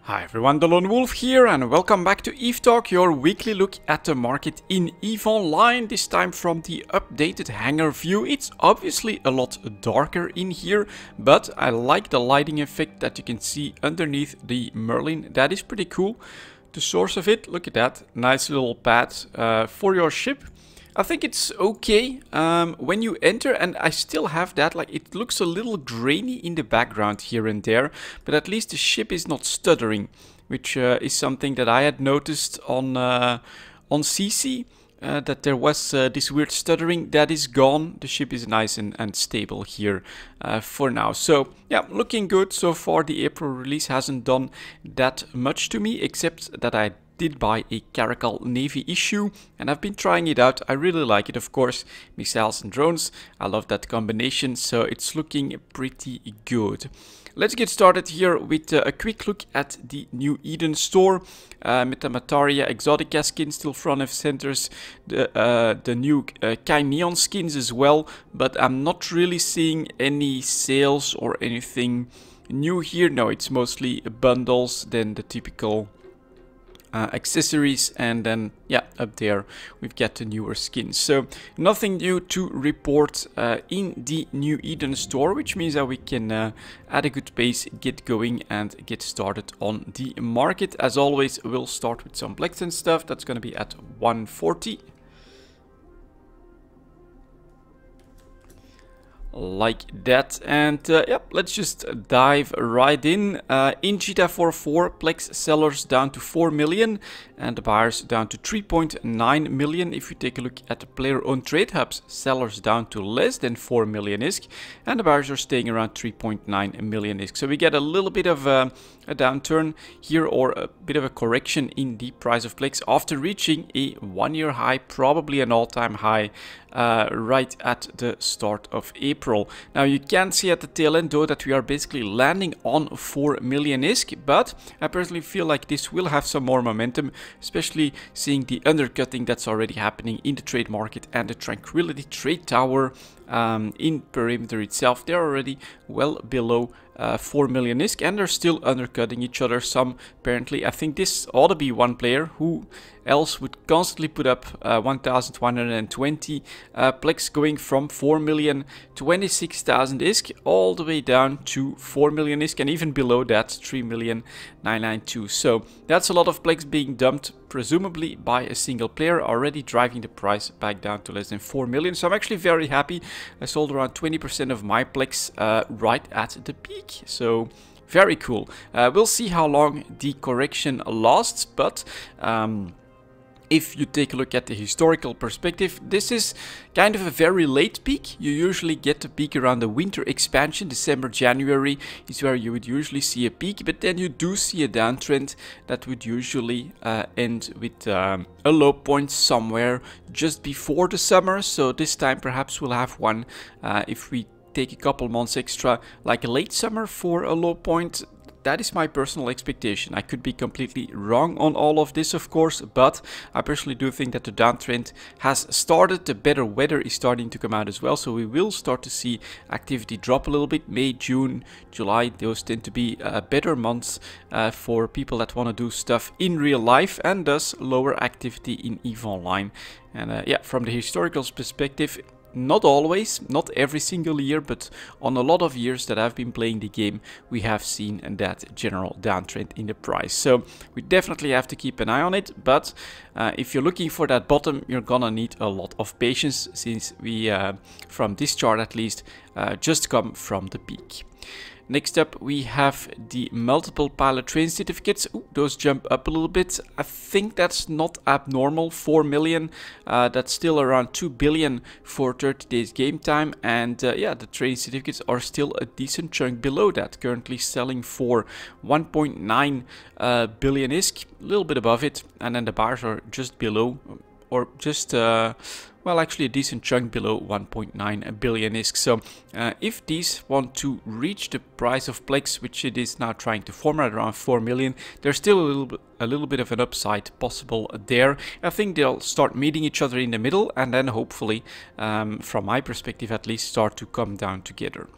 Hi everyone, delonewolf here and welcome back to EVE Talk, your weekly look at the market in EVE Online, this time from the updated hangar view. It's obviously a lot darker in here, but I like the lighting effect that you can see underneath the Merlin. That is pretty cool. The source of it, look at that, nice little pad for your ship. I think it's okay when you enter, and I still have that, like it looks a little grainy in the background here and there, but at least the ship is not stuttering, which is something that I had noticed on CC, that there was this weird stuttering. That is gone. The ship is nice and stable here for now. So yeah, looking good so far. The April release hasn't done that much to me, except that I did buy a Caracal Navy issue and I've been trying it out. I really like it, of course. Missiles and drones, I love that combination, so it's looking pretty good. Let's get started here with a quick look at the new Eden store. Metamataria Exotica skins still front of centers, the new Kai Neon skins as well, but I'm not really seeing any sales or anything new here. No, it's mostly bundles, then the typical accessories, and then yeah, up there we've got the newer skins. So nothing new to report in the new Eden store, which means that we can at a good pace get going and get started on the market. As always, we'll start with some plex and stuff. That's going to be at 140. Like that, and yep, let's just dive right in. In Cheetah 4.4, plex sellers down to 4 million and the buyers down to 3.9 million. If you take a look at the player-owned trade hubs, sellers down to less than 4 million ISK and the buyers are staying around 3.9 million ISK. So we get a little bit of a downturn here, or a bit of a correction in the price of plex after reaching a one-year high, probably an all-time high right at the start of April. Now you can see at the tail end though that we are basically landing on 4 million ISK, but I personally feel like this will have some more momentum, especially seeing the undercutting that's already happening in the trade market and the Tranquility Trade Tower in perimeter itself. They're already well below 4 million ISK and they're still undercutting each other. Some apparently, I think this ought to be one player who else would constantly put up 1120 plex, going from 4 million 26,000 ISK all the way down to 4 million ISK, and even below that 3 million 992. So that's a lot of plex being dumped, presumably by a single player, already driving the price back down to less than 4 million. So I'm actually very happy. I sold around 20% of my plex right at the peak. So very cool. We'll see how long the correction lasts, but if you take a look at the historical perspective, this is kind of a very late peak. You usually get the peak around the winter expansion. December, January is where you would usually see a peak, but then you do see a downtrend that would usually end with a low point somewhere just before the summer. So this time perhaps we'll have one if we take a couple months extra, like a late summer for a low point. That is my personal expectation. I could be completely wrong on all of this, of course, but I personally do think that the downtrend has started. The better weather is starting to come out as well, so we will start to see activity drop a little bit. May, June, July, those tend to be better months for people that want to do stuff in real life, and thus lower activity in EVE Online. And yeah, from the historical perspective, not always, not every single year, but on a lot of years that I've been playing the game, we have seen that general downtrend in the price. So we definitely have to keep an eye on it, but if you're looking for that bottom, you're gonna need a lot of patience, since we, from this chart at least, just come from the peak. Next up, we have the multiple pilot train certificates. Ooh, those jump up a little bit. I think that's not abnormal. 4 million, that's still around 2 billion for 30 days game time. And yeah, the train certificates are still a decent chunk below that, currently selling for 1.9 billion ISK, a little bit above it. And then the bars are just below, or just well, actually a decent chunk below 1.9 billion ISK. So if these want to reach the price of plex, which it is now trying to form at around 4 million, there's still a little bit of an upside possible there. I think they'll start meeting each other in the middle, and then hopefully, from my perspective at least, start to come down together.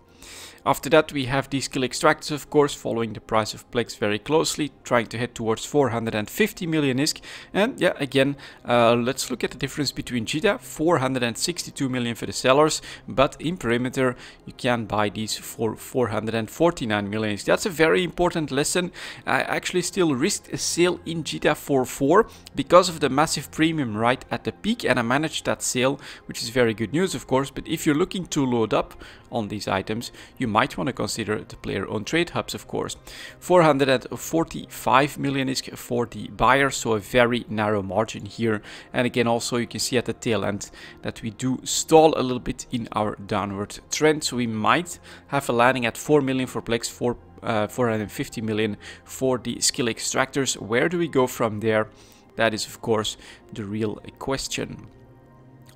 After that, we have the skill extractors, of course, following the price of Plex very closely, trying to head towards 450 million ISK. And yeah, again, let's look at the difference between JITA, 462 million for the sellers, but in perimeter, you can buy these for 449 million ISK. That's a very important lesson. I actually still risked a sale in JITA 4.4 because of the massive premium right at the peak, and I managed that sale, which is very good news, of course. But if you're looking to load up on these items, you might want to consider the player on trade hubs, of course. 445 million is for the buyer, so a very narrow margin here. And again, also you can see at the tail end that we do stall a little bit in our downward trend, so we might have a landing at 4 million for Plex, 450 million for the skill extractors. Where do we go from there? That is, of course, the real question.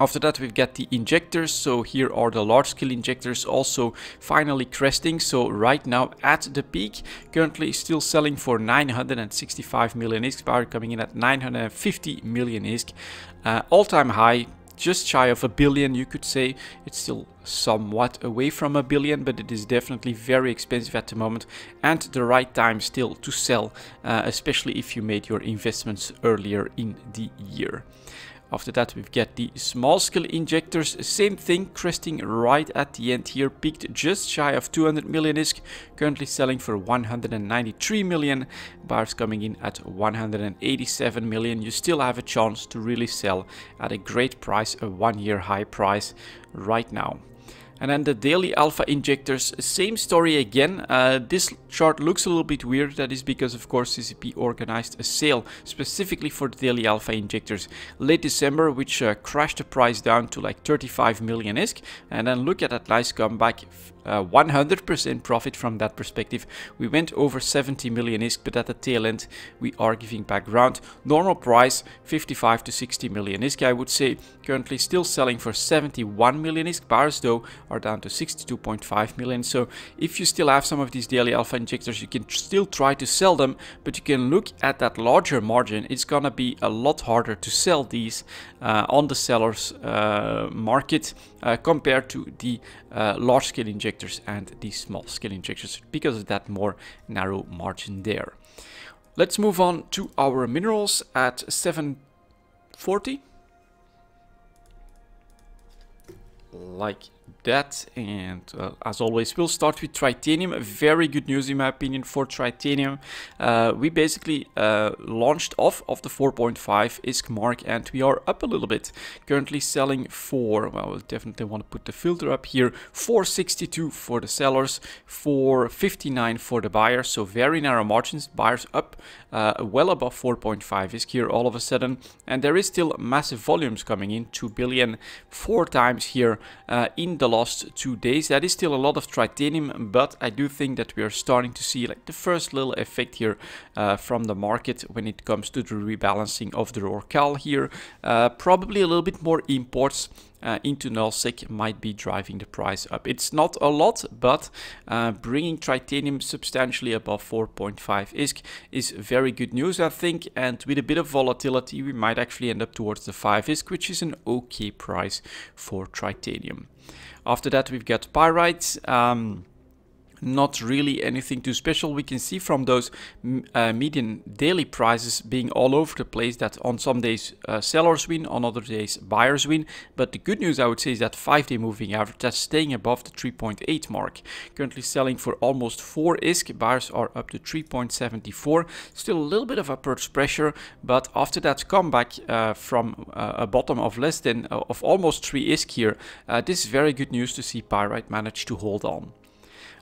After that, we've got the injectors. So here are the large scale injectors also finally cresting. So right now at the peak, currently still selling for 965 million ISK, buyer coming in at 950 million ISK. All-time high, just shy of a billion, you could say. It's still somewhat away from a billion, but it is definitely very expensive at the moment, and the right time still to sell, especially if you made your investments earlier in the year. After that, we've got the small scale injectors, same thing, cresting right at the end here, peaked just shy of 200 million ISK, currently selling for 193 million, buyers coming in at 187 million. You still have a chance to really sell at a great price, a 1-year high price right now. And then the daily alpha injectors, same story again. This chart looks a little bit weird. That is because, of course, CCP organized a sale specifically for the daily alpha injectors late December, which crashed the price down to like 35 million ISK. And then look at that nice comeback. 100% profit from that perspective. We went over 70 million ISK, but at the tail end we are giving back ground. Normal price 55 to 60 million ISK, I would say. Currently still selling for 71 million ISK. Buyers though are down to 62.5 million. So if you still have some of these daily alpha injectors, you can still try to sell them, but you can look at that larger margin. It's gonna be a lot harder to sell these on the sellers market compared to the large scale injectors and the small scale injectors, because of that more narrow margin there. Let's move on to our minerals at 740. Like that, and as always, we'll start with titanium. Very good news in my opinion for titanium. We basically launched off of the 4.5 ISK mark, and we are up a little bit, currently selling for, well, we'll definitely want to put the filter up here, 462 for the sellers, 459 for the buyers. So very narrow margins, buyers up well above 4.5 ISK here all of a sudden, and there is still massive volumes coming in, 2 billion 4 times here in the last 2 days. That is still a lot of titanium, but I do think that we are starting to see like the first little effect here from the market when it comes to the rebalancing of the Rorcal here. Probably a little bit more imports into nullsec might be driving the price up. It's not a lot, but bringing titanium substantially above 4.5 ISK is very good news, I think, and with a bit of volatility we might actually end up towards the 5 ISK, which is an okay price for titanium. After that, we've got pyrites. Not really anything too special. We can see from those median daily prices being all over the place that on some days sellers win, on other days buyers win. But the good news, I would say, is that 5-day moving average that's staying above the 3.8 mark. Currently selling for almost 4 ISK. Buyers are up to 3.74. Still a little bit of upwards pressure, but after that comeback from a bottom of less than of almost 3 ISK here, this is very good news to see pyrite manage to hold on.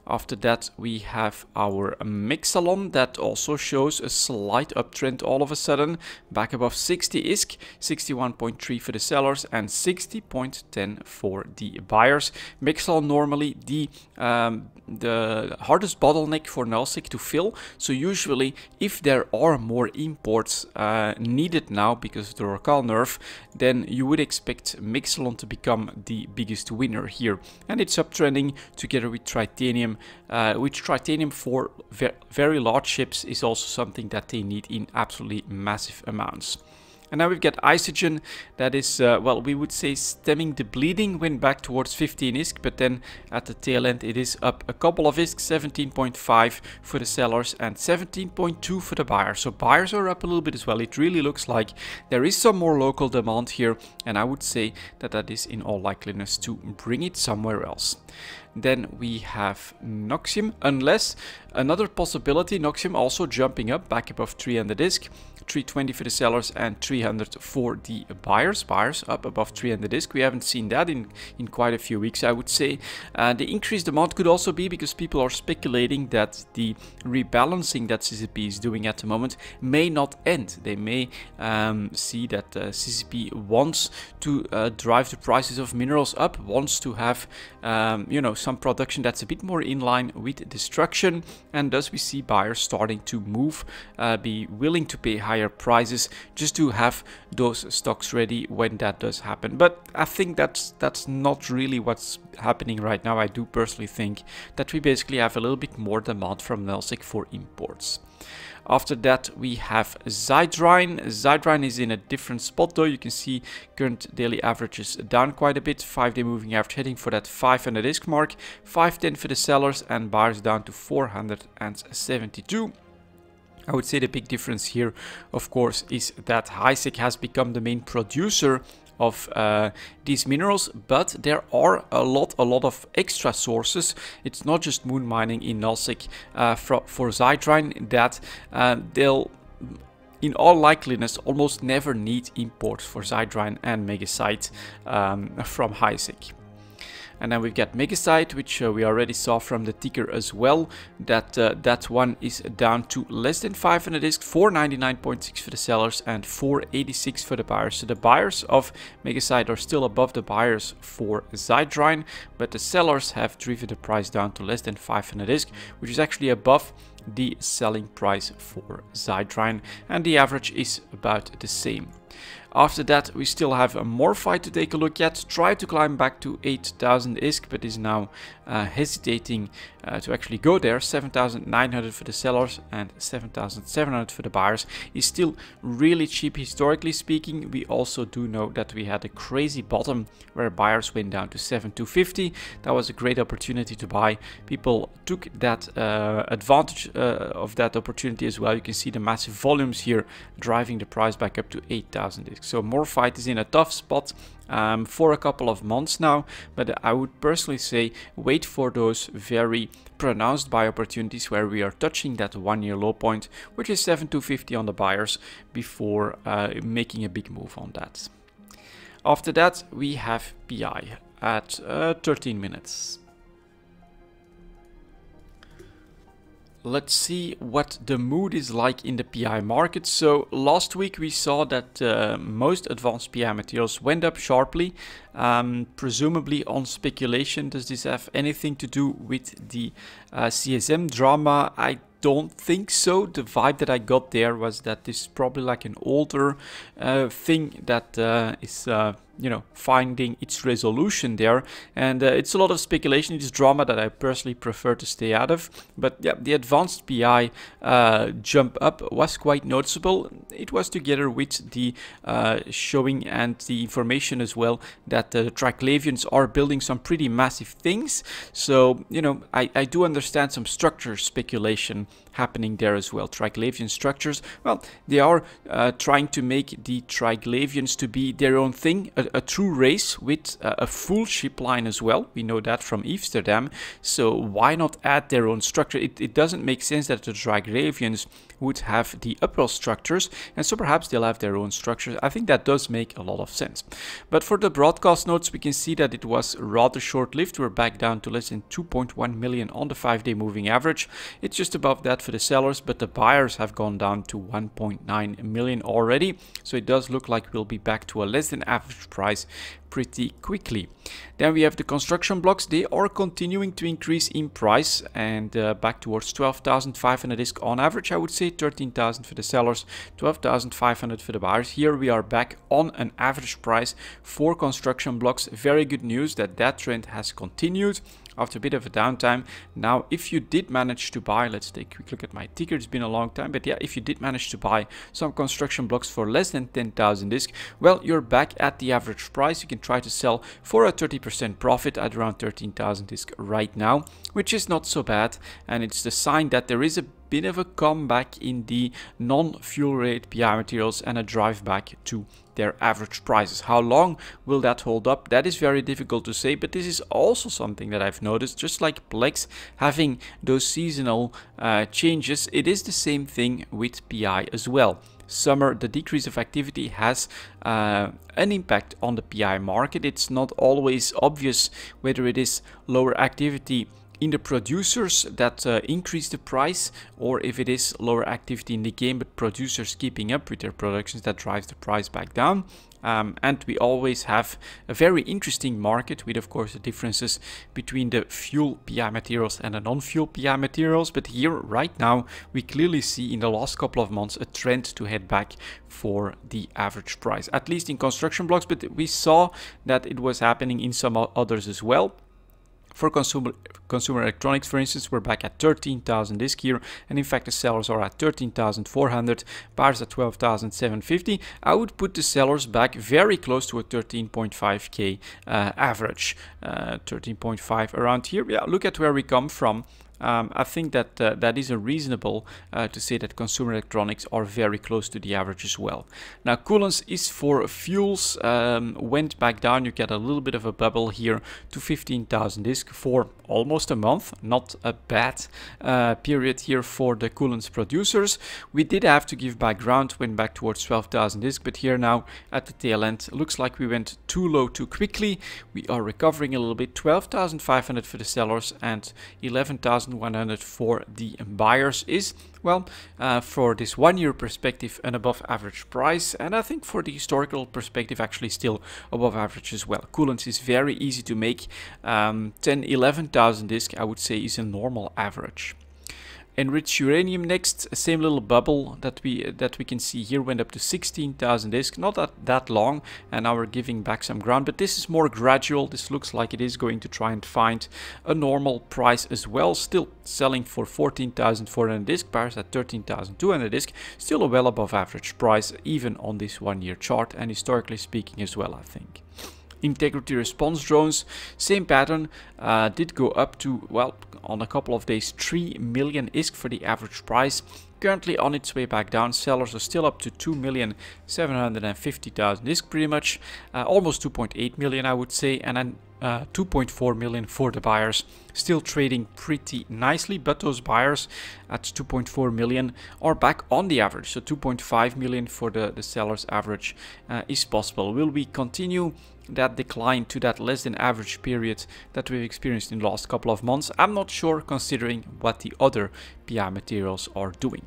After that, we have our Mixalon that also shows a slight uptrend all of a sudden, back above 60 ISK, 61.3 for the sellers and 60.10 for the buyers. Mixalon normally the hardest bottleneck for nullsec to fill, so usually if there are more imports needed now because of the Rorcal nerf, then you would expect Mixalon to become the biggest winner here, and it's uptrending together with titanium, which titanium for very large ships is also something that they need in absolutely massive amounts. And now we've got Isogen that is, well, we would say stemming the bleeding, went back towards 15 ISK, but then at the tail end it is up a couple of ISK, 17.5 for the sellers and 17.2 for the buyers. So buyers are up a little bit as well. It really looks like there is some more local demand here, and I would say that that is in all likeliness to bring it somewhere else. Then we have Noxium, unless another possibility, Noxium also jumping up back above 300 ISK. 320 for the sellers and 300 for the buyers. Buyers up above 300 ISK. We haven't seen that in quite a few weeks, I would say. The increased demand could also be because people are speculating that the rebalancing that CCP is doing at the moment may not end. They may see that CCP wants to drive the prices of minerals up, wants to have you know, some production that's a bit more in line with destruction, and thus we see buyers starting to move, be willing to pay higher prices just to have those stocks ready when that does happen. But I think that's not really what's happening right now. I do personally think that we basically have a little bit more demand from Nelsec for imports. After that we have Zydrine. Zydrine is in a different spot though. You can see current daily averages down quite a bit. 5-day moving average heading for that 500 ISK mark. 510 for the sellers and buyers down to 472. I would say the big difference here, of course, is that HiSec has become the main producer of these minerals, but there are a lot of extra sources. It's not just moon mining in Nelsec for Zydrine that they'll in all likeliness almost never need imports for Zydrine and Megasite from HiSec. And then we've got Megasite, which we already saw from the ticker as well, that that one is down to less than 500 ISK, 499.6 for the sellers and 486 for the buyers. So the buyers of Megasite are still above the buyers for Zydrine, but the sellers have driven the price down to less than 500 ISK, which is actually above the selling price for Zydrine, and the average is about the same. After that we still have a Morphite to take a look at. Tried to climb back to 8,000 ISK, but is now hesitating to actually go there. 7,900 for the sellers and 7,700 for the buyers. Is still really cheap historically speaking. We also do know that we had a crazy bottom where buyers went down to 7,250. That was a great opportunity to buy. People took that advantage of that opportunity as well. You can see the massive volumes here driving the price back up to 8,000 ISK. So Morphite is in a tough spot for a couple of months now, but I would personally say wait for those very pronounced buy opportunities where we are touching that 1-year low point, which is 7,250 on the buyers, before making a big move on that. After that we have PI at 13 minutes. Let's see what the mood is like in the PI market. So last week we saw that most advanced PI materials went up sharply, presumably on speculation. Does this have anything to do with the CSM drama? I don't think so. The vibe that I got there was that this is probably like an older thing that is you know, finding its resolution there, and it's a lot of speculation. It's drama that I personally prefer to stay out of. But yeah, the advanced PI jump up was quite noticeable. It was together with the showing and the information as well that the Triclavians are building some pretty massive things. So you know, I do understand some structure speculation happening there as well. Triclavian structures, well, they are trying to make the Triclavians to be their own thing, a true race with a full ship line as well. We know that from Amsterdam, so why not add their own structure? It doesn't make sense that the Triclavians would have the Upwell structures, and so perhaps they'll have their own structures. I think that does make a lot of sense. But for the broadcast notes, we can see that it was rather short-lived. We're back down to less than 2.1 million on the 5-day moving average. It's just above that for the sellers, but the buyers have gone down to 1.9 million already. So it does look like we'll be back to a less than average price pretty quickly. Then we have the construction blocks. They are continuing to increase in price and back towards 12,500 disc on average, I would say. 13,000 for the sellers, 12,500 for the buyers. Here we are back on an average price for construction blocks. Very good news that that trend has continued after a bit of a downtime. Now, if you did manage to buy, let's take a quick look at my ticker, it's been a long time, but yeah, if you did manage to buy some construction blocks for less than 10,000 disc, well, you're back at the average price. You can try to sell for a 30% profit at around 13,000 disc right now, which is not so bad, and it's the sign that there is a bit of a comeback in the non-fuel rate PI materials and a drive back to their average prices. How long will that hold up? That is very difficult to say, but this is also something that I've noticed. Just like plex having those seasonal changes, it is the same thing with PI as well. Summer, the decrease of activity has an impact on the PI market. It's not always obvious whether it is lower activity in the producers that increase the price, or if it is lower activity in the game but producers keeping up with their productions that drives the price back down. And we always have a very interesting market with, of course, the differences between the fuel PI materials and the non-fuel PI materials. But here right now we clearly see in the last couple of months a trend to head back for the average price, at least in construction blocks, but we saw that it was happening in some others as well. For consumer electronics, for instance, we're back at 13,000 disc here, and in fact the sellers are at 13,400, buyers at 12,750. I would put the sellers back very close to a 13.5k average, 13.5 around here. Yeah, look at where we come from. I think that that is a reasonable to say that consumer electronics are very close to the average as well. Now, coolants is for fuels, went back down. You get a little bit of a bubble here to 15,000 disc for almost a month. Not a bad period here for the coolants producers. We did have to give back ground, went back towards 12,000 disc, but here now at the tail end, looks like we went too low too quickly. We are recovering a little bit. 12,500 for the sellers and 11,100 for the buyers is, well, for this 1 year perspective, an above average price, and I think for the historical perspective actually still above average as well. Coolants is very easy to make. 10,000-11,000 disc I would say is a normal average. Enriched uranium next, same little bubble that we can see here, went up to 16,000 disc, not that long, and now we're giving back some ground, but this is more gradual. This looks like it is going to try and find a normal price as well. Still selling for 14,400 disc, buyers at 13,200 disc, still a well above average price even on this 1 year chart, and historically speaking as well, I think. Integrity response drones, same pattern, did go up to, well, on a couple of days 3 million ISK for the average price. Currently on its way back down. Sellers are still up to 2,750,000 ISK pretty much, almost 2.8 million I would say, and then 2.4 million for the buyers, still trading pretty nicely, but those buyers at 2.4 million are back on the average, so 2.5 million for the sellers average is possible. Will we continue that decline to that less than average period that we've experienced in the last couple of months? I'm not sure, considering what the other PI materials are doing.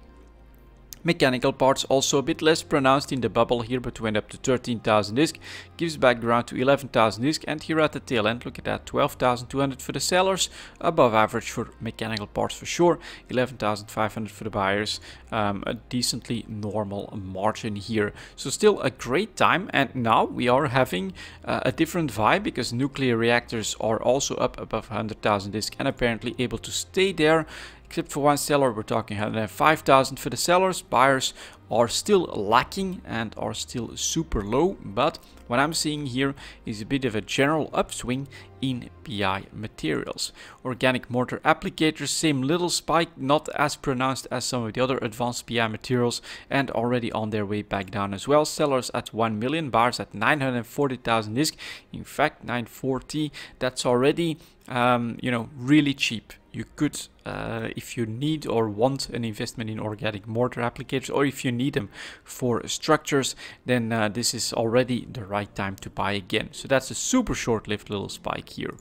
Mechanical parts also a bit less pronounced in the bubble here, but went up to 13,000 disc, gives back ground to 11,000 disc, and here at the tail end, look at that, 12,200 for the sellers, above average for mechanical parts for sure, 11,500 for the buyers, a decently normal margin here. So still a great time, and now we are having a different vibe, because nuclear reactors are also up above 100,000 disc and apparently able to stay there. Except for one seller, we're talking 105,000 for the sellers. Buyers are still lacking and are still super low, but what I'm seeing here is a bit of a general upswing in PI materials. Organic mortar applicators, same little spike, not as pronounced as some of the other advanced PI materials, and already on their way back down as well. Sellers at 1 million, buyers at 940,000 disc. In fact, 940, that's already you know, really cheap. You could, if you need or want an investment in organic mortar applicators, or if you need them for structures, then this is already the right time to buy again. So that's a super short-lived little spike here.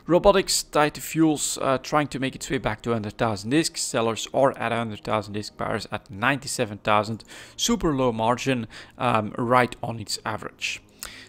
Robotics tied to fuels, trying to make its way back to 100,000 discs. Sellers are at 100,000 disc, buyers at 97,000. Super low margin, right on its average.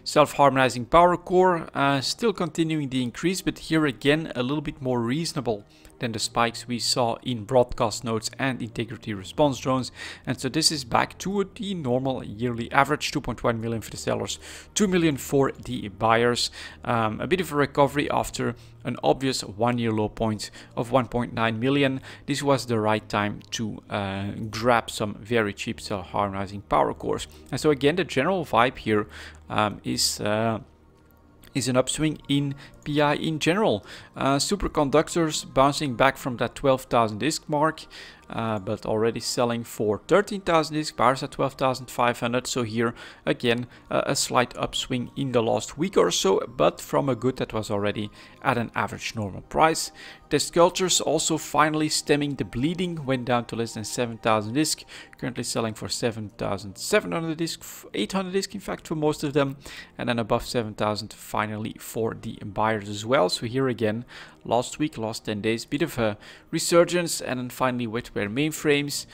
Self-harmonizing power core still continuing the increase, but here again a little bit more reasonable than the spikes we saw in broadcast nodes and integrity response drones. And so this is back to the normal yearly average, 2.1 million for the sellers, 2 million for the buyers. A bit of a recovery after an obvious one-year low point of 1.9 million. This was the right time to grab some very cheap self-harmonizing power cores. And so again, the general vibe here is an upswing in PI in general. Superconductors bouncing back from that 12,000 disk mark, but already selling for 13,000 disk, buyers at 12,500. So here again a slight upswing in the last week or so, but from a good that was already at an average normal price. Test cultures also finally stemming the bleeding, went down to less than 7,000 disk, currently selling for 7,700 disk, 800 disk in fact for most of them, and then above 7,000 finally for the buyers as well. So here again, last week, last 10 days, bit of a resurgence, and then finally wetware mainframes,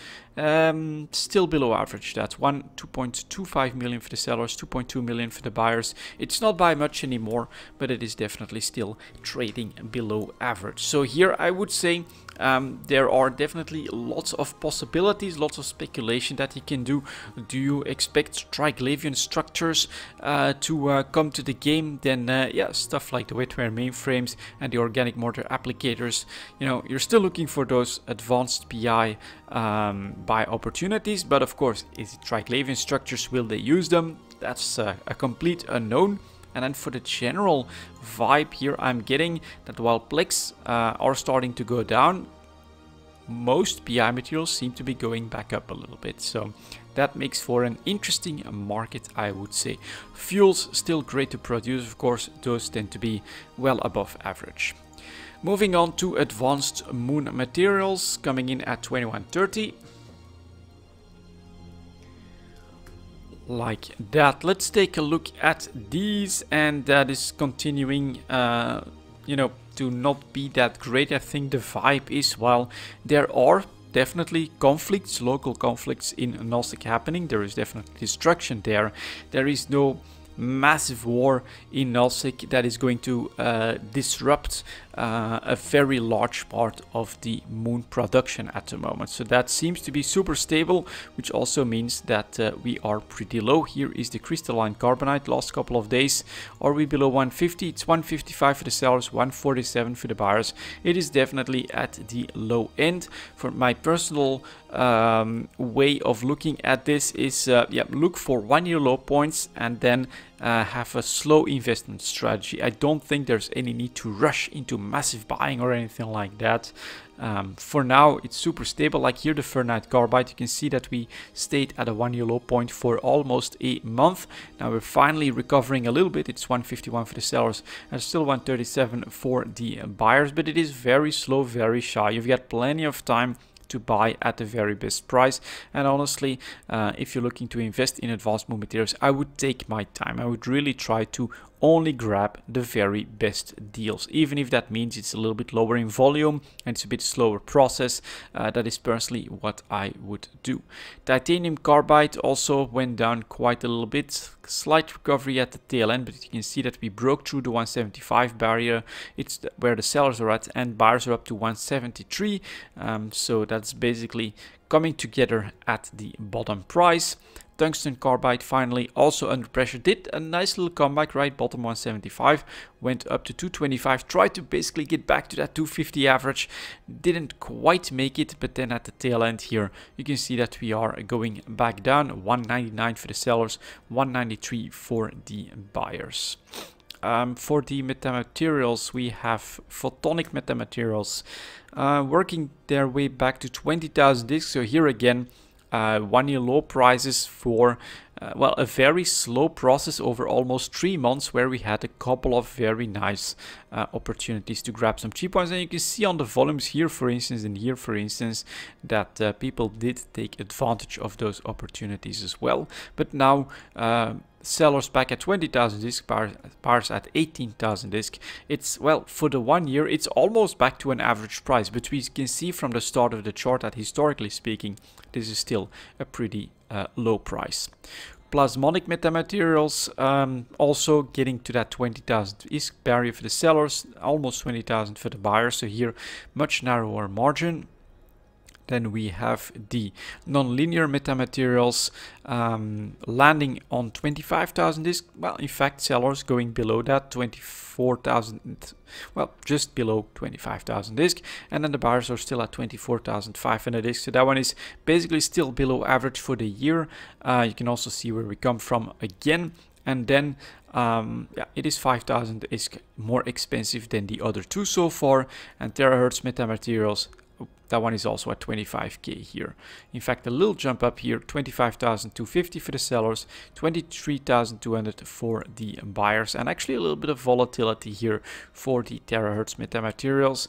still below average. That's 2.25 million for the sellers, 2.2 million for the buyers. It's not by much anymore, but it is definitely still trading below average. So here I would say there are definitely lots of possibilities, lots of speculation that you can do. Do you expect Triglavian structures to come to the game? Then yeah, stuff like the wetware mainframes and the organic mortar applicators, you know, you're still looking for those advanced PI buy opportunities, but of course, is it Triglavian structures? Will they use them? That's a complete unknown. And then for the general vibe here, I'm getting that while plex are starting to go down, most PI materials seem to be going back up a little bit. So that makes for an interesting market, I would say. Fuels still great to produce, of course, those tend to be well above average. Moving on to advanced moon materials, coming in at 2130. Like that. Let's take a look at these, and that is continuing, you know, to not be that great. I think the vibe is, while there are definitely conflicts, local conflicts in Nostic happening, there is definitely destruction there. There is no massive war in Nostic that is going to disrupt a very large part of the moon production at the moment. So that seems to be super stable, which also means that we are pretty low. Here is the crystalline carbonite. Last couple of days, are we below 150? It's 155 for the sellers, 147 for the buyers. It is definitely at the low end. For my personal way of looking at this is yeah, look for one-year low points and then have a slow investment strategy. I don't think there's any need to rush into massive buying or anything like that. For now, it's super stable. Like here, the ferrite carbide, you can see that we stayed at a one-year low point for almost a month. Now we're finally recovering a little bit. It's 151 for the sellers and still 137 for the buyers, but it is very slow, very shy. You've got plenty of time to buy at the very best price. And honestly, if you're looking to invest in advanced moon materials, I would take my time. I would really try to only grab the very best deals, even if that means it's a little bit lower in volume and it's a bit slower process. That is personally what I would do. Titanium carbide also went down quite a little bit, slight recovery at the tail end, but you can see that we broke through the 175 barrier. It's where the sellers are at, and buyers are up to 173. So that's basically coming together at the bottom price. Tungsten carbide finally also under pressure, did a nice little comeback, right? Bottom 175, went up to 225, tried to basically get back to that 250 average, didn't quite make it, but then at the tail end here you can see that we are going back down. 199 for the sellers, 193 for the buyers. For the metamaterials, we have photonic metamaterials working their way back to 20,000 disks. So here again, one-year low prices for well, a very slow process over almost 3 months, where we had a couple of very nice opportunities to grab some cheap ones. And you can see on the volumes here, for instance, and here, for instance, that people did take advantage of those opportunities as well. But now sellers back at 20,000 disk, buyers at 18,000 disk. It's, well, for the 1 year, it's almost back to an average price, but we can see from the start of the chart that historically speaking, this is still a pretty low price. plasmonic metamaterials, also getting to that 20,000 ISK barrier for the sellers, almost 20,000 for the buyers. So here, much narrower margin. Then we have the non-linear metamaterials landing on 25,000 ISK. Well, in fact, sellers going below that, 24,000, well, just below 25,000 ISK. And then the buyers are still at 24,500 ISK. So that one is basically still below average for the year. You can also see where we come from again. And then, yeah, it is 5,000 ISK more expensive than the other two so far. And terahertz metamaterials, that one is also at 25k here. In fact, a little jump up here, 25,250 for the sellers, 23,200 for the buyers, and actually a little bit of volatility here for the terahertz metamaterials.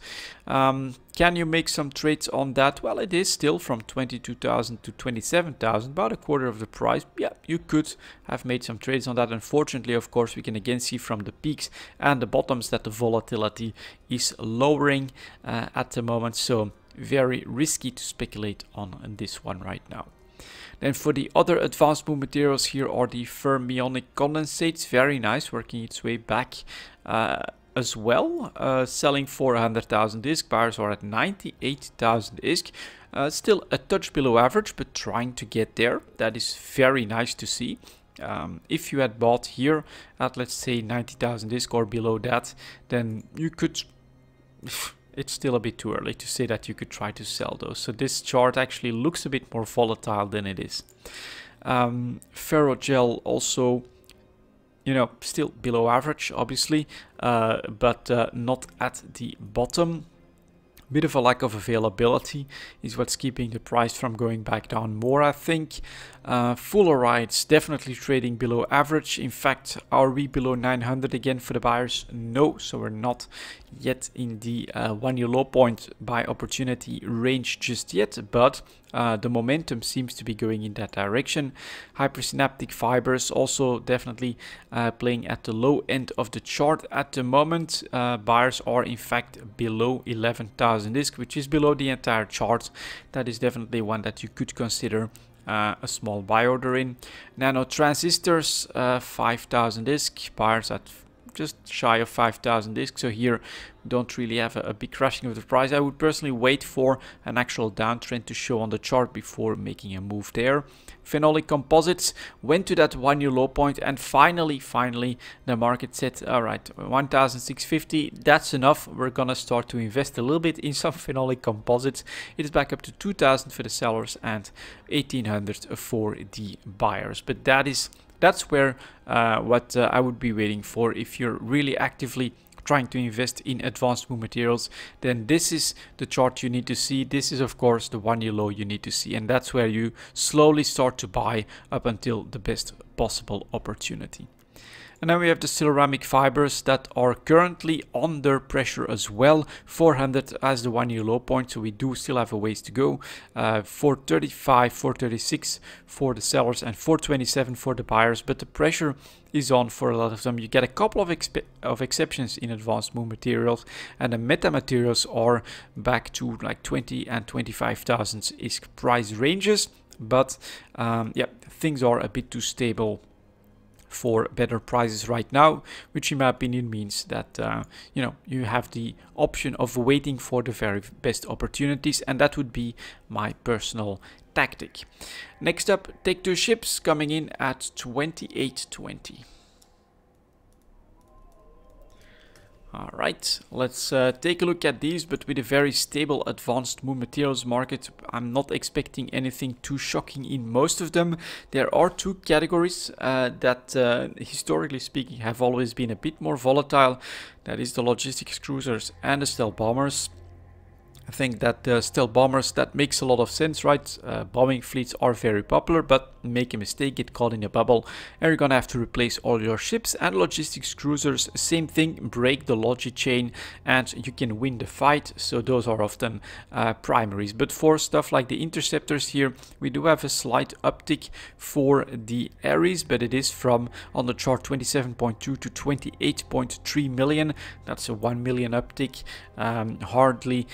Can you make some trades on that? Well, it is still from 22,000 to 27,000, about a quarter of the price. Yeah, you could have made some trades on that. Unfortunately, of course, we can again see from the peaks and the bottoms that the volatility is lowering at the moment. So very risky to speculate on this one right now. Then for the other advanced moon materials, here are the fermionic condensates. Very nice, working its way back as well, selling for 100,000 ISK. Buyers are at 98,000 ISK. Still a touch below average, but trying to get there. That is very nice to see. If you had bought here at, let's say, 90,000 ISK or below that, then you could... It's still a bit too early to say that you could try to sell those. So this chart actually looks a bit more volatile than it is. Ferrogel also, you know, still below average, obviously, but not at the bottom. Bit of a lack of availability is what's keeping the price from going back down more, I think. Fullerides definitely trading below average. In fact, are we below 900 again for the buyers? No, so we're not yet in the 1 year low point by opportunity range just yet, but the momentum seems to be going in that direction. Hypersynaptic fibers also definitely playing at the low end of the chart at the moment. Buyers are in fact below 11,000 ISK, which is below the entire chart. That is definitely one that you could consider a small buy order in. Nano transistors, 5,000 ISK, buyers at just shy of 5,000 ISK. So here we don't really have a big crashing of the price. I would personally wait for an actual downtrend to show on the chart before making a move there. Phenolic composites went to that 1 year low point, and finally the market said, all right, 1,650, that's enough. We're gonna start to invest a little bit in some phenolic composites. It is back up to 2,000 for the sellers and 1,800 for the buyers. But that's where what I would be waiting for if you're really actively trying to invest in advanced moon materials. Then this is the chart you need to see. This is of course the 1 year low you need to see, and that's where you slowly start to buy up until the best possible opportunity. And then we have the ceramic fibers that are currently under pressure as well. 400 as the 1 year low point, so we do still have a ways to go. 435, 436 for the sellers and 427 for the buyers, but the pressure is on for a lot of them. You get a couple of exceptions in advanced moon materials, and the metamaterials are back to like 20 and 25,000 ISK price ranges, but yeah, things are a bit too stable for better prices right now, which in my opinion means that you know, you have the option of waiting for the very best opportunities, and that would be my personal tactic. Next up, Take Two ships coming in at 28.20. All right, let's take a look at these, but with a very stable advanced moon materials market, I'm not expecting anything too shocking in most of them. There are two categories that historically speaking have always been a bit more volatile. That is the logistics cruisers and the stealth bombers. I think that the stealth bombers, that makes a lot of sense, right? Bombing fleets are very popular, but make a mistake, get caught in a bubble, and you're gonna have to replace all your ships. And logistics cruisers, same thing, break the logi chain and you can win the fight. So those are often primaries. But for stuff like the interceptors here, we do have a slight uptick for the Ares, but it is from, on the chart, 27.2 to 28.3 million. That's a 1 million uptick. Hardly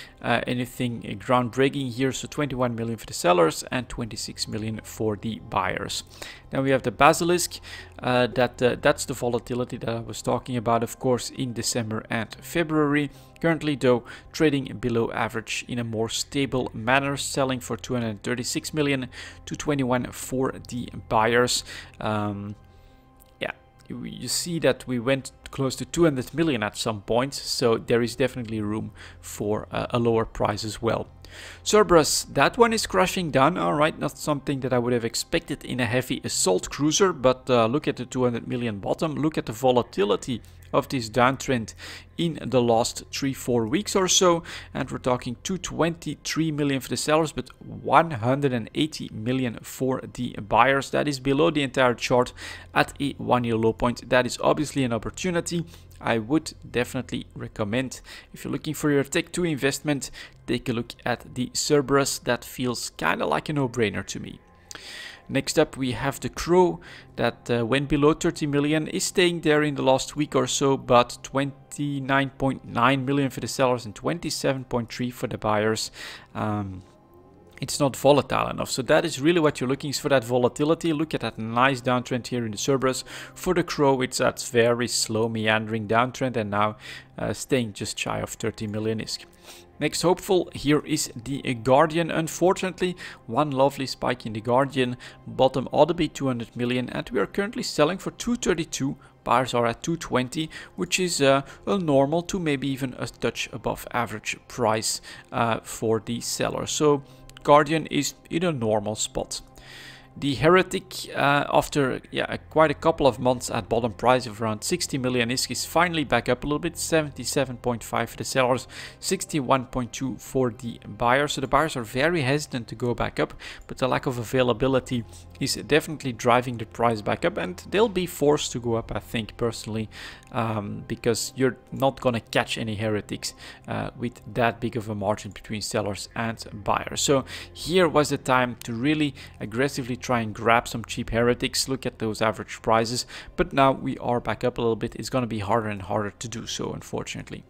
anything groundbreaking here. So 21 million for the sellers and 26 million for the buyers. Then we have the basilisk. That's the volatility that I was talking about, of course, in December and February. Currently, though, trading below average in a more stable manner, selling for 236 million to 21 for the buyers. You see that we went close to 200 million at some point, so there is definitely room for a lower price as well. Cerberus, that one is crashing down. All right, not something that I would have expected in a heavy assault cruiser, but look at the 200 million bottom. Look at the volatility of this downtrend in the last 3-4 weeks or so, and we're talking 223 million for the sellers, but 180 million for the buyers. That is below the entire chart at a 1-year low point. That is obviously an opportunity. I would definitely recommend, if you're looking for your Tech 2 investment, take a look at the Cerberus. That feels kind of like a no-brainer to me. Next up, we have the Crow that went below 30 million, is staying there in the last week or so, but 29.9 million for the sellers and 27.3 for the buyers. It's not volatile enough. So that is really what you're looking for, that volatility. Look at that nice downtrend here in the Cerberus. For the Crow, it's that very slow meandering downtrend, and now staying just shy of 30 million ISK. Next hopeful here is the Guardian. Unfortunately, one lovely spike in the Guardian, bottom ought to be 200 million, and we are currently selling for 232. Buyers are at 220, which is a normal to maybe even a touch above average price for the seller. So Guardian is in a normal spot. The Heretic, after quite a couple of months at bottom price of around 60 million ISK, is finally back up a little bit, 77.5 for the sellers, 61.2 for the buyers. So the buyers are very hesitant to go back up, but the lack of availability is definitely driving the price back up, and they'll be forced to go up, I think, personally, because you're not going to catch any Heretics with that big of a margin between sellers and buyers. So here was the time to really aggressively try and grab some cheap Heretics. Look at those average prices, but now we are back up a little bit. It's going to be harder and harder to do so, unfortunately.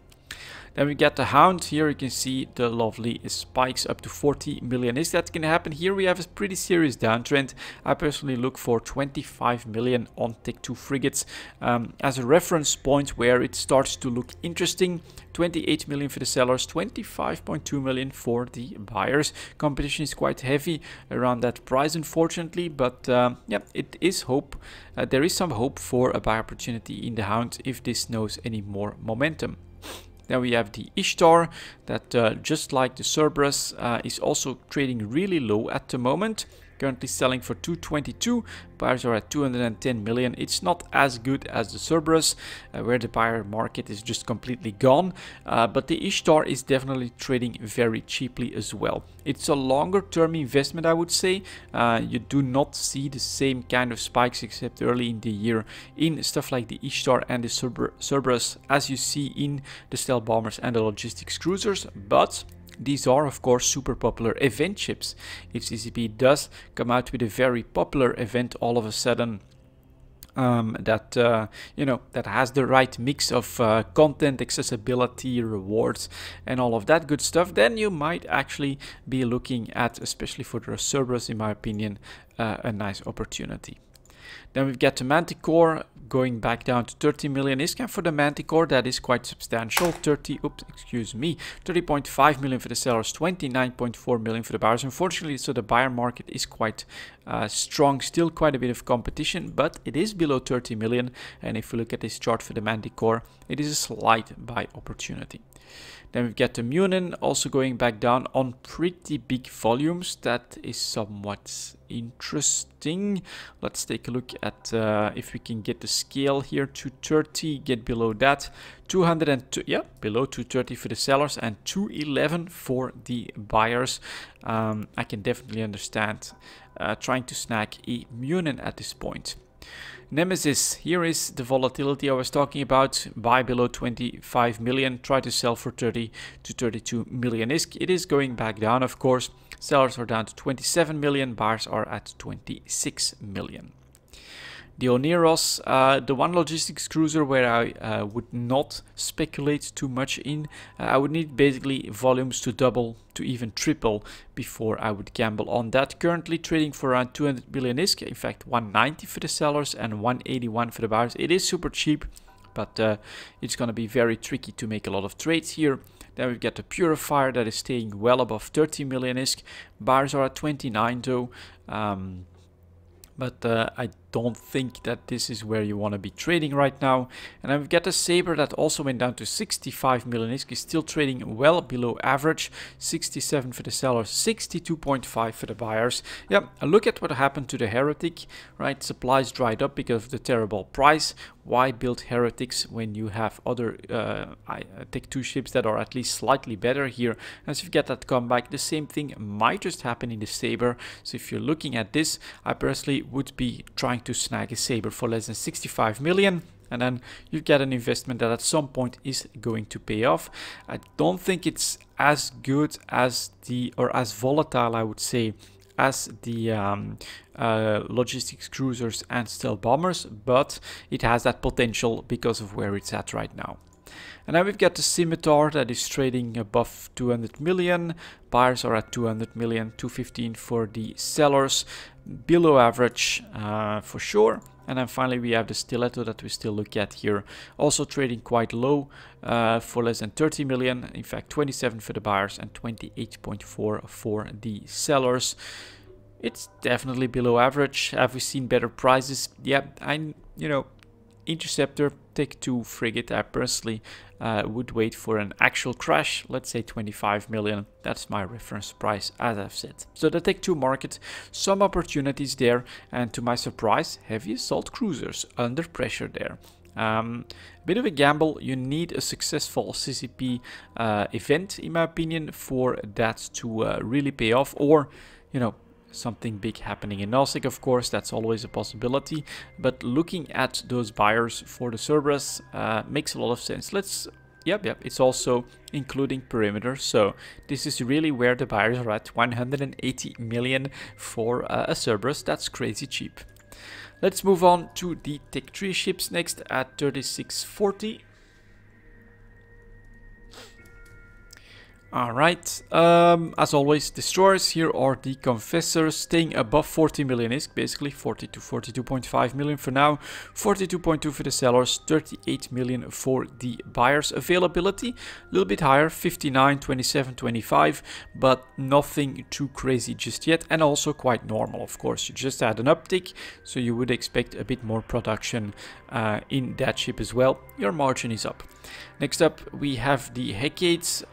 Then we get the Hound. Here you can see the lovely spikes up to 40 million. Is that going to happen? Here we have a pretty serious downtrend. I personally look for 25 million on Tech 2 frigates as a reference point where it starts to look interesting. 28 million for the sellers, 25.2 million for the buyers. Competition is quite heavy around that price, unfortunately, but yeah, it is hope. There is some hope for a buy opportunity in the Hound if this knows any more momentum. Then we have the Ishtar that just like the Cerberus is also trading really low at the moment. Currently selling for 222, buyers are at 210 million. It's not as good as the Cerberus, where the buyer market is just completely gone, but the Ishtar is definitely trading very cheaply as well. It's a longer term investment, I would say. You do not see the same kind of spikes except early in the year in stuff like the Ishtar and the Cerberus as you see in the stealth bombers and the logistics cruisers, but these are, of course, super popular event ships. If CCP does come out with a very popular event all of a sudden, that has the right mix of content, accessibility, rewards, and all of that good stuff, then you might actually be looking at, especially for the Cerberus, in my opinion, a nice opportunity. Then we've got the Manticore going back down to 30 million ISK for the Manticore. That is quite substantial. 30.5 million for the sellers, 29.4 million for the buyers. Unfortunately, so the buyer market is quite strong, still quite a bit of competition, but it is below 30 million. And if you look at this chart for the Manticore, it is a slight buy opportunity. Then we've got the Munin also going back down on pretty big volumes. That is somewhat interesting. Let's take a look at if we can get the scale here. 230, get below that. 202, yeah, below 230 for the sellers and 211 for the buyers. I can definitely understand trying to snag a Munin at this point. Nemesis, here is the volatility I was talking about. Buy below 25 million, try to sell for 30 to 32 million ISK. It is going back down, of course. Sellers are down to 27 million, buyers are at 26 million. the Oneros, the one logistics cruiser where I would not speculate too much in. I would need basically volumes to double to even triple before I would gamble on that. Currently trading for around 200 million ISK, in fact 190 for the sellers and 181 for the buyers. It is super cheap, but it's going to be very tricky to make a lot of trades here. Then we've got the Purifier that is staying well above 30 million ISK. Buyers are at 29 though. But I don't think that this is where you want to be trading right now. And then we've got the Saber that also went down to 65 million ISK, is still trading well below average. 67 for the sellers, 62.5 for the buyers. Yeah, look at what happened to the Heretic, right? Supplies dried up because of the terrible price. Why build Heretics when you have other Tech 2 ships that are at least slightly better here? As you get that comeback, the same thing might just happen in the Saber. So if you're looking at this, I personally would be trying to snag a Saber for less than 65 million. And then you get an investment that at some point is going to pay off. I don't think it's as good as or as volatile, I would say, as the logistics cruisers and stealth bombers, but it has that potential because of where it's at right now. And then we've got the Scimitar that is trading above 200 million. Buyers are at 200 million, 215 for the sellers, below average for sure. And then finally we have the Stiletto that we still look at here, also trading quite low for less than 30 million. In fact, 27 for the buyers and 28.4 for the sellers. It's definitely below average. Have we seen better prices? Yeah, Interceptor, Tech 2 frigate, I personally would wait for an actual crash, let's say 25 million. That's my reference price, as I've said. So the Tech 2 market, some opportunities there, and to my surprise, heavy assault cruisers under pressure there. Bit of a gamble. You need a successful CCP event, in my opinion, for that to really pay off, or, something big happening in Nosek, of course, that's always a possibility. But looking at those buyers for the Cerberus makes a lot of sense. Yep, it's also including perimeter. So this is really where the buyers are at. 180 million for a Cerberus. That's crazy cheap. Let's move on to the Tech 3 ships next at 3640. Alright, as always, destroyers. Here are the Confessors, staying above 40 million ISK, basically 40 to 42.5 million for now, 42.2 for the sellers, 38 million for the buyers. Availability, a little bit higher, 59, 27, 25, but nothing too crazy just yet, and also quite normal, of course. You just had an uptick, so you would expect a bit more production in that ship as well. Your margin is up. Next up, we have the Hecates,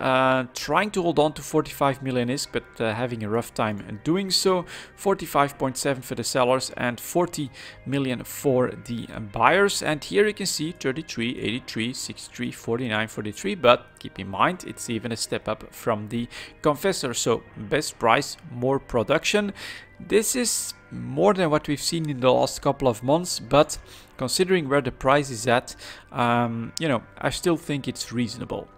trying to hold on to 45 million ISK, but having a rough time doing so. 45.7 for the sellers and 40 million for the buyers. And here you can see 33, 83, 63, 49, 43, but keep in mind it's even a step up from the Confessor. So best price, more production. This is more than what we've seen in the last couple of months, but considering where the price is at, I still think it's reasonable.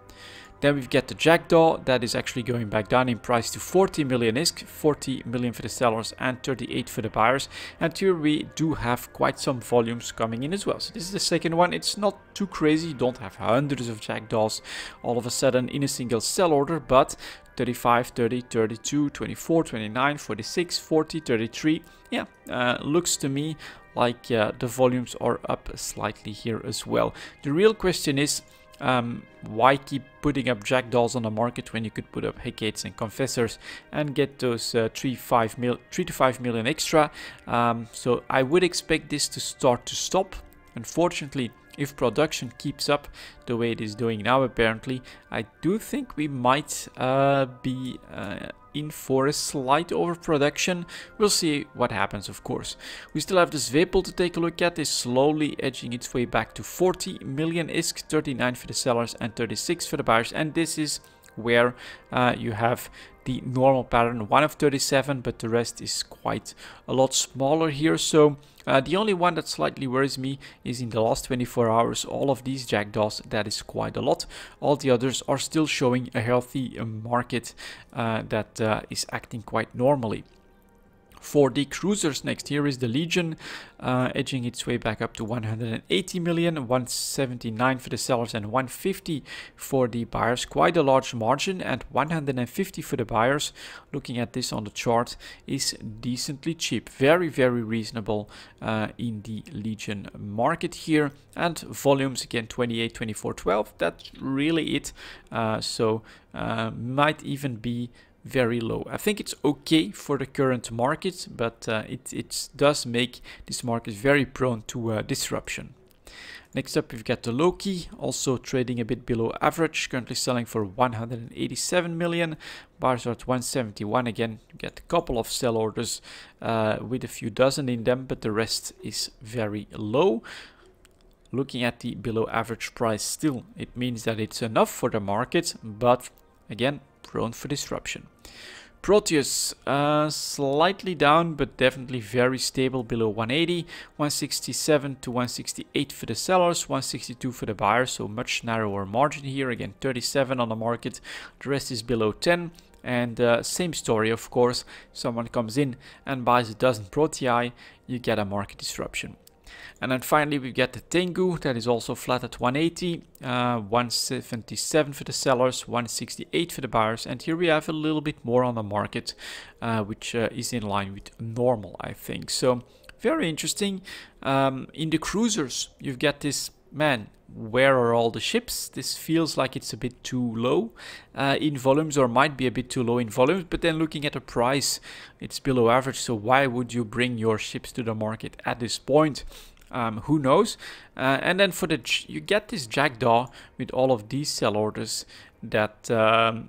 Then we've got the Jackdaw that is actually going back down in price to 40 million ISK, 40 million for the sellers and 38 for the buyers. And here we do have quite some volumes coming in as well. So this is the second one. It's not too crazy. You don't have hundreds of Jackdaws all of a sudden in a single sell order, but 35, 30, 32, 24, 29, 46, 40, 33. Yeah, looks to me like the volumes are up slightly here as well. The real question is, why keep putting up Jackdaws on the market when you could put up Hecates and Confessors and get those 3 to 5 million extra? So I would expect this to start to stop. Unfortunately, if production keeps up the way it is doing now, apparently, I do think we might be in for a slight overproduction. We'll see what happens, of course. We still have this Vapel to take a look at. Is slowly edging its way back to 40 million ISK, 39 for the sellers and 36 for the buyers. And this is where you have the normal pattern, 1 of 37, but the rest is quite a lot smaller here. So the only one that slightly worries me is in the last 24 hours, all of these Jackdaws, that is quite a lot. All the others are still showing a healthy market that is acting quite normally. For the cruisers next, here is the Legion, edging its way back up to 180 million, 179 for the sellers and 150 for the buyers. Quite a large margin, and 150 for the buyers, looking at this on the chart, is decently cheap. Very, very reasonable in the Legion market here. And volumes again, 28, 24, 12. That's really it. Might even be very low. I think it's okay for the current market, but it does make this market very prone to disruption. Next up, we've got the Loki, also trading a bit below average, currently selling for 187 million. Buyers are at 171 again. You get a couple of sell orders with a few dozen in them, but the rest is very low. Looking at the below average price still, it means that it's enough for the market, but again, prone for disruption. Proteus, slightly down, but definitely very stable below 180, 167 to 168 for the sellers, 162 for the buyers, so much narrower margin here. Again, 37 on the market, the rest is below 10. And same story, of course, someone comes in and buys a dozen Protei, you get a market disruption. And then finally we get the Tengu, that is also flat at 180, 177 for the sellers, 168 for the buyers, and here we have a little bit more on the market, which is in line with normal, I think. So very interesting. In the cruisers, you've got this, man, where are all the ships? This feels like it's a bit too low in volumes, or might be a bit too low in volumes, but then looking at the price, it's below average, so why would you bring your ships to the market at this point? Who knows? And then for you get this Jackdaw with all of these sell orders that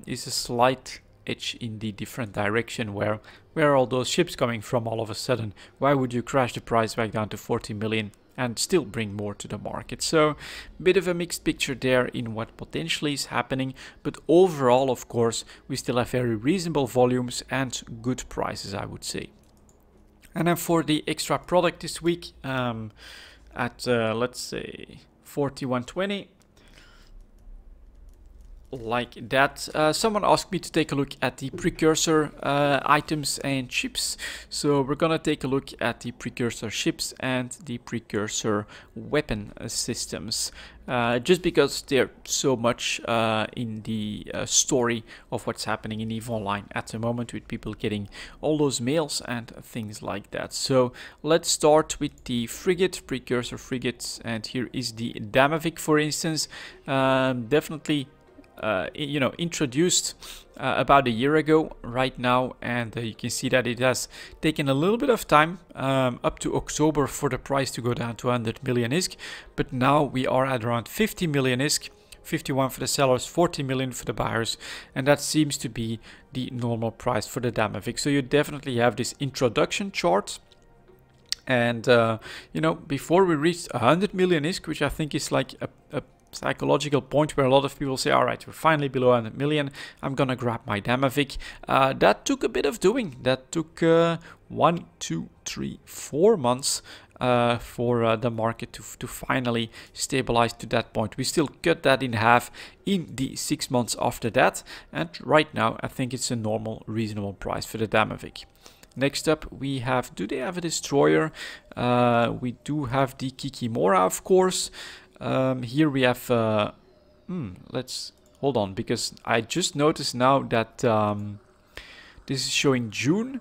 is a slight edge in the different direction. Where are all those ships coming from all of a sudden? Why would you crash the price back down to 40 million and still bring more to the market? So a bit of a mixed picture there in what potentially is happening, but overall, of course, we still have very reasonable volumes and good prices, I would say. And then for the extra product this week, at let's say 41.20, like that. Someone asked me to take a look at the precursor items and chips, so we're gonna take a look at the precursor chips and the precursor weapon systems, just because they're so much in the story of what's happening in EVE Online at the moment, with people getting all those mails and things like that. So let's start with the frigate, precursor frigates, and here is the Damavik, for instance. Definitely introduced about a year ago right now, and you can see that it has taken a little bit of time, up to October, for the price to go down to 100 million ISK, but now we are at around 50 million ISK, 51 for the sellers, 40 million for the buyers, and that seems to be the normal price for the Damavik. So you definitely have this introduction chart. And before we reach 100 million ISK, which I think is like a psychological point where a lot of people say, all right, we're finally below 100 million, I'm gonna grab my Damavik. That took a bit of doing. That took 1, 2, 3, 4 months for the market to finally stabilize to that point. We still cut that in half in the 6 months after that, and right now I think it's a normal, reasonable price for the Damavik. Next up, we have, do they have a destroyer? We do have the Kikimora, of course. Here we have, let's hold on, because I just noticed now that this is showing June.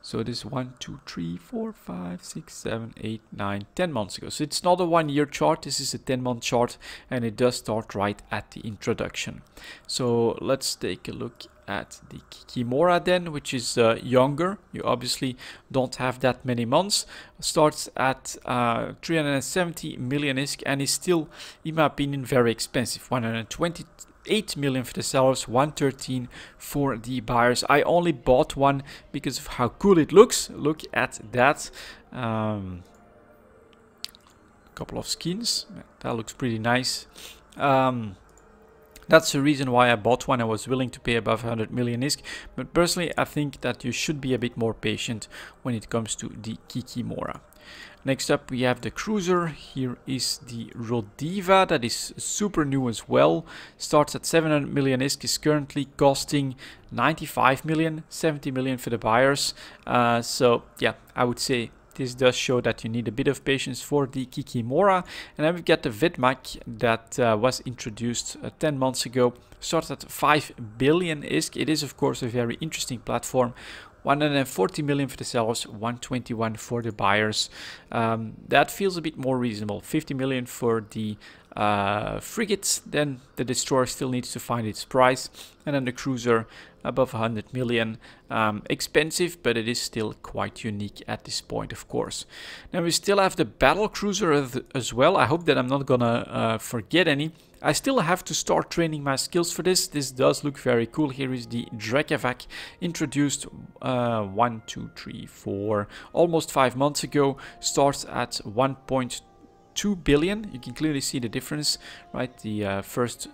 So this is 1, 2, 3, 4, 5, 6, 7, 8, 9, 10 months ago. So it's not a 1-year chart, this is a 10-month chart, and it does start right at the introduction. So let's take a look at the Kikimora then, which is younger. You obviously don't have that many months. Starts at 370 million ISK and is still, in my opinion, very expensive. 128 million for the sellers, 113 for the buyers. I only bought one because of how cool it looks. Look at that. Couple of skins. That looks pretty nice. That's the reason why I bought one. I was willing to pay above 100 million ISK. But personally, I think that you should be a bit more patient when it comes to the Kikimora. Next up, we have the cruiser. Here is the Rodiva, that is super new as well. Starts at 700 million ISK, is currently costing 95 million, 70 million for the buyers. So yeah, I would say this does show that you need a bit of patience for the Kikimora. And then we've got the Vidmac that was introduced 10 months ago. Starts at 5 billion ISK. It is of course a very interesting platform. 140 million for the sellers, 121 for the buyers. That feels a bit more reasonable. 50 million for the frigates, then the destroyer still needs to find its price, and then the cruiser above 100 million. Expensive, but it is still quite unique at this point, of course. Now we still have the battle cruiser as well. I hope that I'm not gonna forget any. I still have to start training my skills for this. This does look very cool. Here is the Drekavac, introduced 1, 2, 3, 4, almost 5 months ago. Starts at 1.2 billion. You can clearly see the difference, right? The first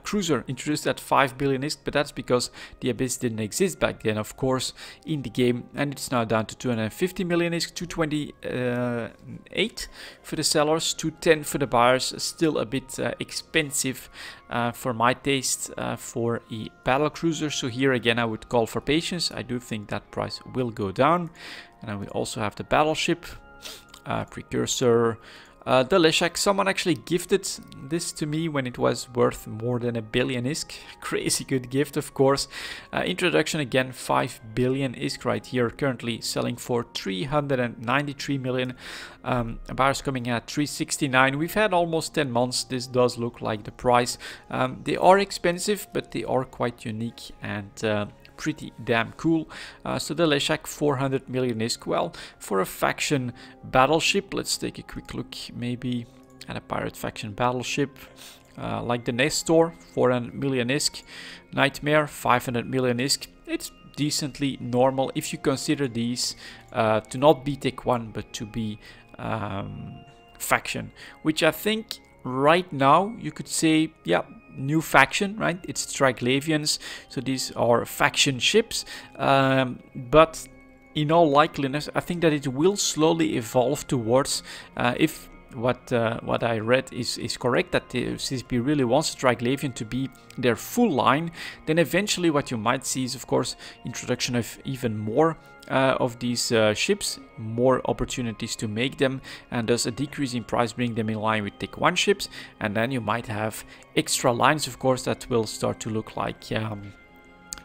cruiser introduced at 5 billion ISK, but that's because the Abyss didn't exist back then, of course, in the game, and it's now down to 250 million ISK, 228 for the sellers, 210 for the buyers. Still a bit expensive for my taste for a battle cruiser. So here again, I would call for patience. I do think that price will go down. And then we also have the battleship, precursor. The Leshak, someone actually gifted this to me when it was worth more than 1 billion ISK. Crazy good gift, of course. Introduction again, 5 billion ISK right here, currently selling for 393 million. Buyers coming at 369. We've had almost 10 months. This does look like the price. They are expensive, but they are quite unique and pretty damn cool. So the Leshak, 400 million ISK. Well, for a faction battleship, let's take a quick look maybe at a pirate faction battleship. Like the Nestor, 400 million ISK. Nightmare, 500 million ISK. It's decently normal if you consider these to not be Tech 1 but to be faction, which I think right now you could say, yeah, new faction, right? It's Triglavians, so these are faction ships, but in all likeliness I think that it will slowly evolve towards, if what I read is correct, that the CCP really wants Triglavian to be their full line, then eventually what you might see is of course introduction of even more of these ships, more opportunities to make them, and thus a decrease in price, bring them in line with Tech 1 ships, and then you might have extra lines, of course, that will start to look like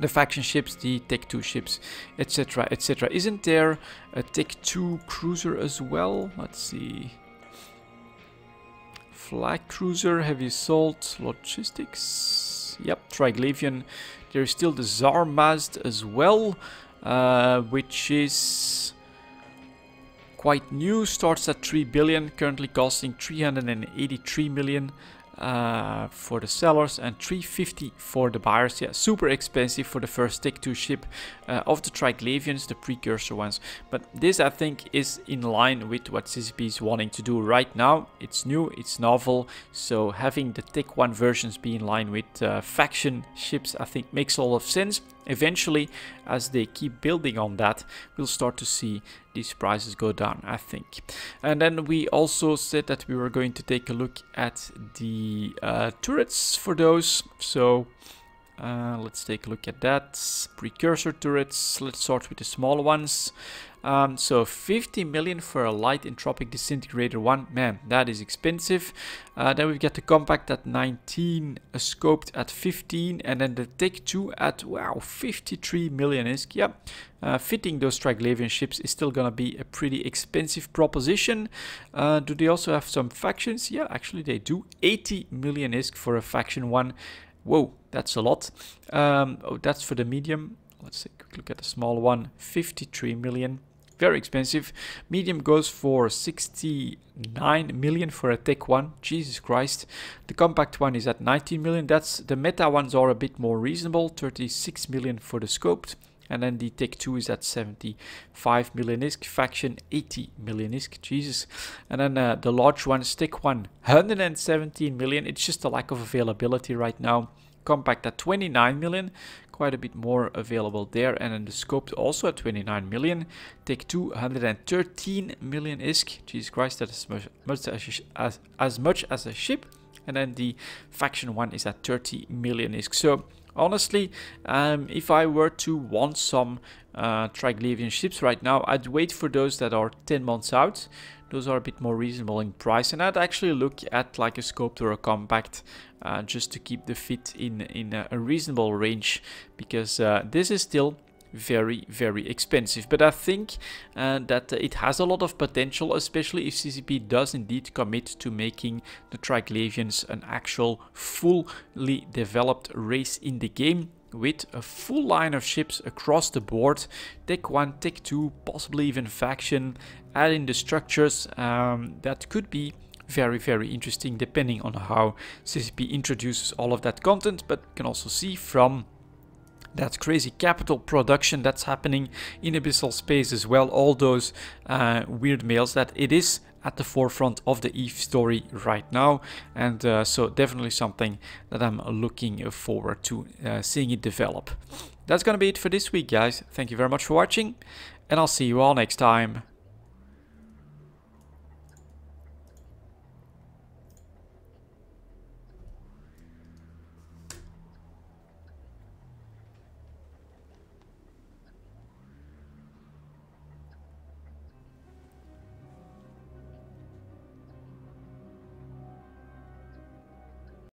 the faction ships, the Tech 2 ships, etc, etc. Isn't there a Tech 2 cruiser as well? Let's see. Flag cruiser, heavy assault, logistics. Yep, Triglavian. There is still the Zarmazd as well, which is quite new. Starts at 3 billion, currently costing 383 million for the sellers and 350 for the buyers. Yeah, super expensive for the first Tech 2 ship of the Triglavians, the precursor ones. But this I think is in line with what CCP is wanting to do right now. It's new, it's novel, so having the Tech 1 versions be in line with faction ships I think makes a lot of sense. Eventually, as they keep building on that, we'll start to see these prices go down, I think. And then we also said that we were going to take a look at the turrets for those. So let's take a look at that. Precursor turrets, let's start with the small ones. So 50 million for a light entropic disintegrator 1, man, that is expensive. Then we've got the compact at 19, a scoped at 15, and then the Tech 2 at, wow, 53 million ISK. Yeah, fitting those Triglavian ships is still gonna be a pretty expensive proposition. Do they also have some factions? Yeah, actually they do. 80 million ISK for a faction 1. Whoa, that's a lot. Oh, that's for the medium. Let's take a quick look at the small one. 53 million. Very expensive. Medium goes for 69 million for a Tech 1. Jesus Christ. The compact one is at 19 million. That's the meta ones are a bit more reasonable. 36 million for the scoped. And then the Tech 2 is at 75 million ISK, Faction 80 million ISK, Jesus. And then the large one, Stick 1, 117 million. It's just a lack of availability right now. Compact at 29 million, quite a bit more available there. And then the Scope also at 29 million. Tech 2, 113 million ISK. Jesus Christ, that is as much as a ship. And then the Faction 1 is at 30 million ISK. So honestly, if I were to want some Triglavian ships right now, I'd wait for those that are 10 months out. Those are a bit more reasonable in price, and I'd actually look at like a Scoped or a Compact just to keep the fit in a reasonable range, because this is still very, very expensive. But I think that it has a lot of potential, especially if CCP does indeed commit to making the Triglavians an actual fully developed race in the game, with a full line of ships across the board. Tech 1, Tech 2, possibly even Faction, adding the structures. That could be very, very interesting depending on how CCP introduces all of that content. But you can also see from that crazy capital production that's happening in Abyssal Space as well, all those weird mails, that it is at the forefront of the EVE story right now. And so definitely something that I'm looking forward to seeing it develop. That's gonna be it for this week, guys. Thank you very much for watching, and I'll see you all next time.